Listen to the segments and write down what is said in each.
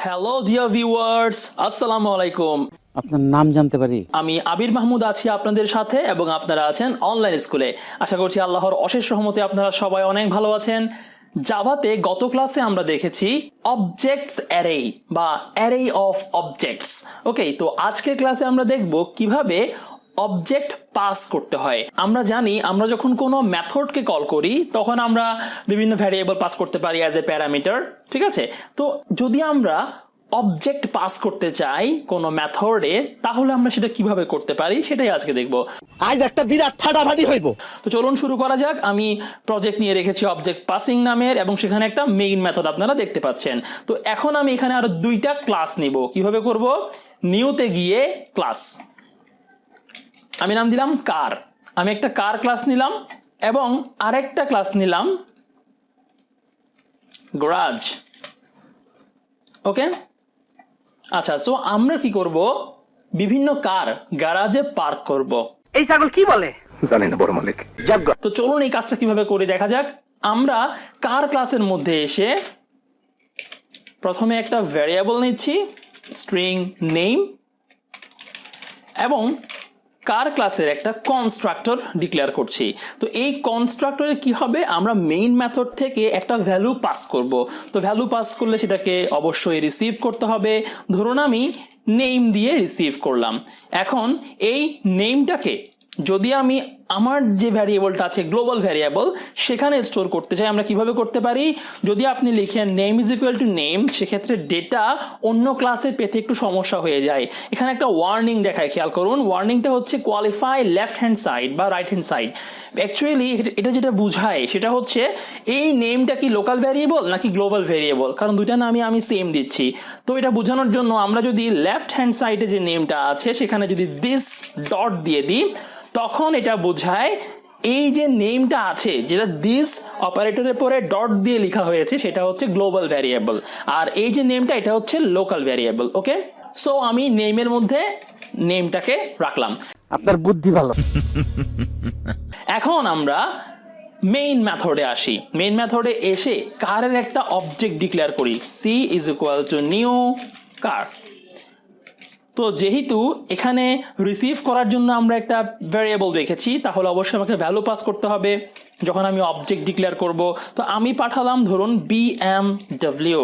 Hello dear viewers, আসসালামু আলাইকুম। আপনার নাম জানতে পারি? আমি আবির মাহমুদ আছি আপনাদের সাথে এবং আপনারা আছেন অনলাইন স্কুলে। আশা করছি আল্লাহর অশেষ রহমতে আপনারা সবাই অনেক ভালো আছেন। জাভাতে গত ক্লাসে আমরা দেখেছি অবজেক্টস অ্যারে বা অ্যারে অফ অবজেক্টস। ওকে, তো আজকের ক্লাসে আমরা দেখব কিভাবে অবজেক্ট পাস করতে হয়। আমরা জানি আমরা যখন কোনো মেথডকে কল করি তখন আমরা বিভিন্ন ভ্যারিয়েবল পাস করতে পারি অ্যাজ এ প্যারামিটার, ঠিক আছে? তো যদি আমরা অবজেক্ট পাস করতে চাই কোনো মেথডে, তাহলে আমরা সেটা কিভাবে করতে পারি সেটাই আজকে দেখব। আজ একটা বিরাট ফাটাফাটি হইব। তো চলুন শুরু করা যাক। আমি প্রজেক্ট নিয়ে রেখেছি অবজেক্ট পাসিং নামের এবং সেখানে একটা মেইন মেথড আপনারা দেখতে পাচ্ছেন। তো এখন আমি এখানে আরো দুইটা ক্লাস নিব। কিভাবে করব? নিউতে গিয়ে ক্লাস, আমি নাম দিলাম কার। আমি একটা কার ক্লাস নিলাম এবং আরেকটা ক্লাস নিলাম গ্যারাজ। ওকে, আচ্ছা, সো আমরা কি করব? বিভিন্ন কার গ্যারাজে পার্ক করব। এই ছাগল কি বলে জানি না বড় মালিক। তো চলুন এই কাজটা কিভাবে করে দেখা যাক। আমরা কার ক্লাসের মধ্যে এসে প্রথমে একটা ভ্যারিয়েবল নিচ্ছি স্ট্রিং নেম এবং কার ক্লাসের একটা কনস্ট্রাক্টর ডিক্লেয়ার করছি। তো এই কনস্ট্রাক্টরে কি হবে? আমরা মেইন মেথড থেকে একটা ভ্যালু পাস করব। তো ভ্যালু পাস করলে সেটাকে অবশ্যই রিসিভ করতে হবে। ধরুন আমি নেম দিয়ে রিসিভ করলাম। এখন এই নেমটাকে যদি আমি আমার যে ভ্যারিয়েবলটা আছে গ্লোবাল ভ্যারিয়েবল সেখানে স্টোর করতে চাই, আমরা কিভাবে করতে পারি? যদি আপনি লিখেন name is equal two name, সেক্ষেত্রে ডেটা অন্য ক্লাসে পেতে একটু সমস্যা হয়ে যায়। এখানে একটা ওয়ার্নিং দেখায়, খেয়াল করুন। ওয়ার্নিংটা হচ্ছে কোয়ালিফাই লেফট হ্যান্ড সাইড বা রাইট হ্যান্ড সাইড। অ্যাকচুয়ালি এটা যেটা বুঝায় সেটা হচ্ছে এই নেমটা কি লোকাল ভ্যারিয়েবল নাকি গ্লোবাল ভ্যারিয়েবল, কারণ দুইটা নামই আমি সেম দিচ্ছি। তো এটা বোঝানোর জন্য আমরা যদি লেফট হ্যান্ড সাইডে যে নেমটা আছে সেখানে যদি দিস ডট দিয়ে দিই, তখন এটা বোঝায় এই যে নেমটা আছে যেটা দিস অপারেটরের পরে ডট দিয়ে লেখা হয়েছে সেটা হচ্ছে গ্লোবাল ভ্যারিয়েবল, আর এই যে নেমটা এটা হচ্ছে লোকাল ভ্যারিয়েবল। ওকে, সো আমি নেমের মধ্যে নেমটাকে রাখলাম। আপনার বুদ্ধি ভালো। এখন আমরা মেইন মেথডে আসি। মেইন মেথডে এসে কারের একটা অবজেক্ট ডিক্লেয়ার করি, c is equal to new car. তো যেহেতু এখানে রিসিভ করার জন্য আমরা একটা ভ্যারিয়েবল রেখেছি, তাহলে অবশ্যই আমাকে ভ্যালু পাস করতে হবে যখন আমি অবজেক্ট ডিক্লেয়ার করব। তো আমি পাঠালাম ধরুন BMW।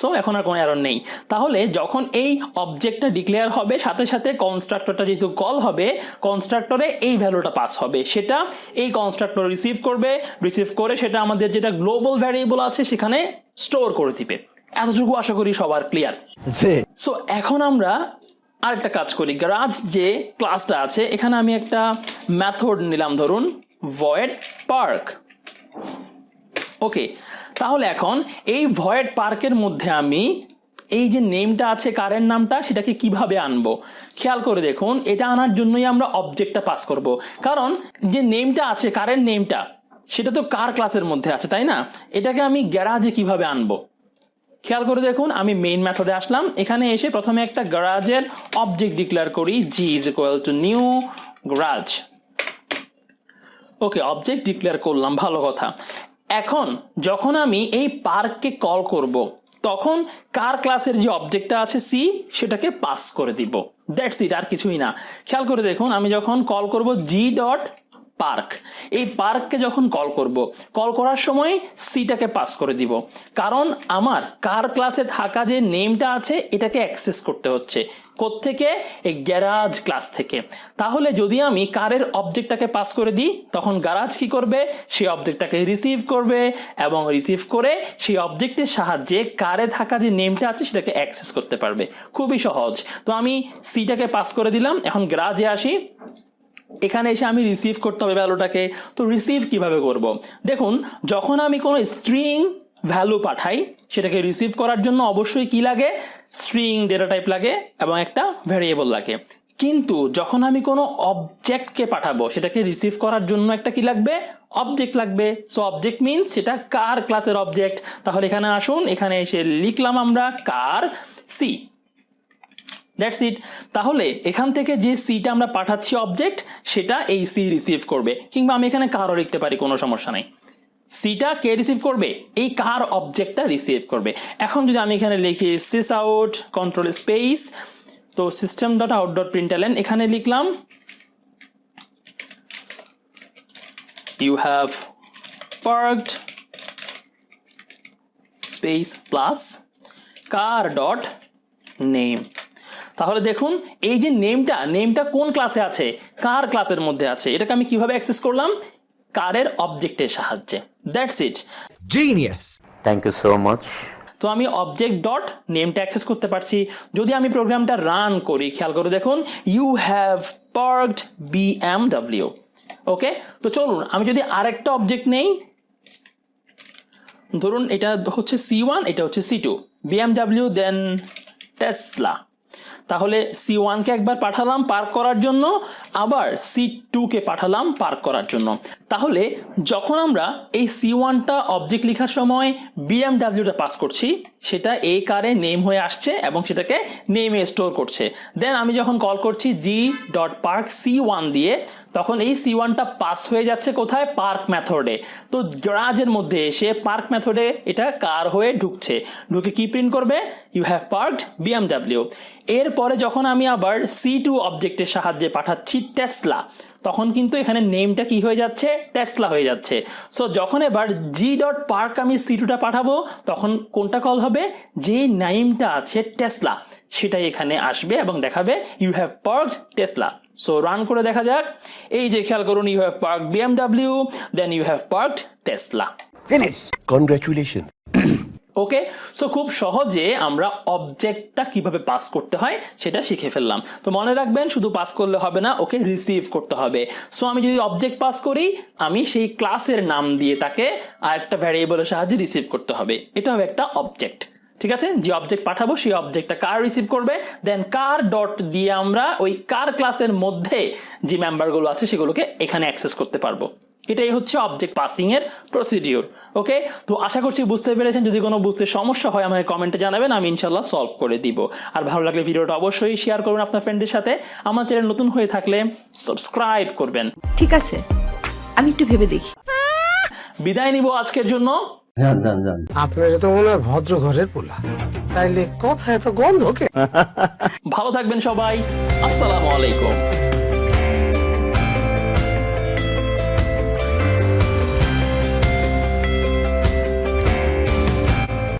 সো এখন আর কোনো এরর নেই। তাহলে যখন এই অবজেক্টটা ডিক্লেয়ার হবে সাথে সাথে কনস্ট্রাক্টরটা যেহেতু কল হবে, কনস্ট্রাক্টরে এই ভ্যালুটা পাস হবে, সেটা এই কনস্ট্রাক্টর রিসিভ করবে। রিসিভ করে সেটা আমাদের যেটা গ্লোবাল ভ্যারিয়েবল আছে সেখানে স্টোর করে দিবে। এতটুকু আশা করি সবার ক্লিয়ার। সো এখন আমরা আরেকটা কাজ করি। গ্যারাজ যে ক্লাসটা আছে এখানে আমি একটা মেথড নিলাম, ধরুন ভয়েড পার্ক। ওকে, তাহলে এখন এই ভয়েড পার্কের মধ্যে আমি এই যে নেমটা আছে কারের নামটা সেটাকে কিভাবে আনবো খেয়াল করে দেখুন। এটা আনার জন্যই আমরা অবজেক্টটা পাস করব, কারণ যে নেমটা আছে কারের নেমটা সেটা তো কার ক্লাসের মধ্যে আছে, তাই না? এটাকে আমি গ্যারাজে কিভাবে আনবো খেয়াল করে দেখুন। আমি মেইন মেথডে আসলাম, এখানে এসে প্রথমে একটা গ্যারাজের অবজেক্ট ডিক্লেয়ার করি, G is equal to new garage. Okay, object declare করলাম, ভালো কথা। এখন যখন আমি এই পার্ককে কল করব তখন কার ক্লাসের যে অবজেক্টটা আছে সি সেটাকে পাস করে দিব। দ্যাটস ইট, আর কিছুই না। খেয়াল করে দেখুন, আমি যখন কল করব জি ডট পার্ক, এই পার্ককে যখন কল করব, কল করার সময় সিটাকে পাস করে দিব, কারণ আমার কার ক্লাসে থাকা যে নেমটা আছে এটাকে অ্যাক্সেস করতে হচ্ছে কোত্থেকে? এই গ্যারাজ ক্লাস থেকে। তাহলে যদি আমি কারের অবজেক্টটাকে পাস করে দিই তখন গ্যারাজ কি করবে? সেই অবজেক্টটাকে রিসিভ করবে এবং রিসিভ করে সেই অবজেক্টের সাহায্যে কারে থাকা যে নেমটা আছে সেটাকে অ্যাক্সেস করতে পারবে। খুবই সহজ। তো আমি সিটাকে পাস করে দিলাম। এখন গ্যারাজে আসি, এখানে এসে আমি রিসিভ করতে হবে ভ্যালুটাকে। তো রিসিভ কিভাবে করব? দেখুন, যখন আমি কোনো স্ট্রিং ভ্যালু পাঠাই সেটাকে রিসিভ করার জন্য অবশ্যই কি লাগে? স্ট্রিং ডেটা টাইপ লাগে এবং একটা ভ্যারিয়েবল লাগে। কিন্তু যখন আমি কোনো অবজেক্টকে পাঠাবো সেটাকে রিসিভ করার জন্য একটা কি লাগবে? অবজেক্ট লাগবে। সো অবজেক্ট মিনস সেটা কার ক্লাসের অবজেক্ট। তাহলে এখানে আসুন, এখানে এসে লিখলাম আমরা কার সি। That's it. তাহলে এখান থেকে যে সিটা আমরা পাঠাচ্ছি অবজেক্ট সেটা এই সি রিসিভ করবে, কিংবা আমি এখানে কারও লিখতে পারি, কোনো সমস্যা নাই। সিটা কে রিসিভ করবে? এই কার অবজেক্টটা রিসিভ করবে। এখন যদি আমি এখানে লিখি সিস আউট কন্ট্রোল স্পেস, তো system dot out dot println, এখানে লিখলাম you have parked space plus car dot name. তাহলে দেখুন এই যে নেমটা কোন ক্লাসে আছে? কার ক্লাসের মধ্যে আছে। এটাকে আমি কিভাবে অ্যাক্সেস করলাম? কারের অবজেক্টের সাহায্যে। That's it. Genius, thank you so much. তো আমি অবজেক্ট ডট নেমটা অ্যাক্সেস করতে পারছি। যদি আমি প্রোগ্রামটা রান করি, খেয়াল করে দেখুন ইউ হ্যাভ পার্কড BMW। ওকে, তো চলুন আমি যদি আরেকটা অবজেক্ট নেই, ধরুন এটা হচ্ছে C1, এটা হচ্ছে C2, BMW দেন টেসলা। তাহলে C1 কে একবার পাঠালাম পার্ক করার জন্য, আবার C2 কে পাঠালাম পার্ক করার জন্য। তাহলে যখন আমরা এই C1টা অবজেক্ট লেখার সময় BMWটা পাস করছি, সেটা এই কারে নেম হয়ে আসছে এবং সেটাকে নেমে স্টোর করছে। দেন আমি যখন কল করছি g.park C1 দিয়ে, তখন এই C1টা পাস হয়ে যাচ্ছে কোথায়? পার্ক মেথডে। তো গ্যারাজের মধ্যে এসে পার্ক মেথডে এটা কার হয়ে ঢুকছে, ঢুকে কি প্রিন্ট করবে? You have parked BMW। এরপরে যখন আমি আবার C2 অবজেক্টের সাহায্যে পাঠাচ্ছি টেসলা, তখন কিন্তু এখানে নেমটা কি হয়ে যাচ্ছে? টেসলা হয়ে যাচ্ছে। সো যখন এবার g.park আমি C2টা পাঠাবো, তখন কোনটা কল হবে? যে নেমটা আছে টেসলা, সেটাই এখানে আসবে এবং দেখাবে you have parked Tesla. So run করে দেখা যাক। এই যে খেয়াল করুন, you have parked BMW, then you have parked Tesla. Finish, congratulation. Okay, so খুব সহজে আমরা অবজেক্টটা কিভাবে পাস করতে হয় সেটা শিখে ফেললাম। তো মনে রাখবেন, শুধু পাস করলে হবে না, ওকে রিসিভ করতে হবে। সো আমি যদি অবজেক্ট পাস করি, আমি সেই ক্লাসের নাম দিয়ে তাকে আরেকটা ভ্যারিয়েবলের সাহায্যে রিসিভ করতে হবে। এটাও একটা অবজেক্ট। ঠিক আছে, যে অবজেক্ট পাঠাবো সেই অবজেক্টটা কার রিসিভ করবে, দেন কার ডট দিয়ে আমরা ওই কার ক্লাসের মধ্যে যে মেম্বারগুলো আছে সেগুলোকে এখানে অ্যাক্সেস করতে পারবো। এটাই হচ্ছে অবজেক্ট পাসিং এর প্রসিডিউর। ওকে, তো আশা করছি বুঝতে পেরেছেন। যদি কোনো বুঝতে সমস্যা হয় আমাকে কমেন্টে জানাবেন, আমি ইনশাল্লাহ সলভ করে দিব। আর ভালো লাগলে ভিডিওটা অবশ্যই শেয়ার করবেন আপনার ফ্রেন্ডদের সাথে। আমার চ্যানেল নতুন হয়ে থাকলে সাবস্ক্রাইব করবেন। ঠিক আছে, আমি একটু ভেবে দেখি। বিদায় নিব আজকের জন্য। আপনার তো মনে হয় ভদ্র ঘরের পোলা, তাইলে কথা এত গন্ধ। ভালো থাকবেন সবাই। আসসালামু আলাইকুম।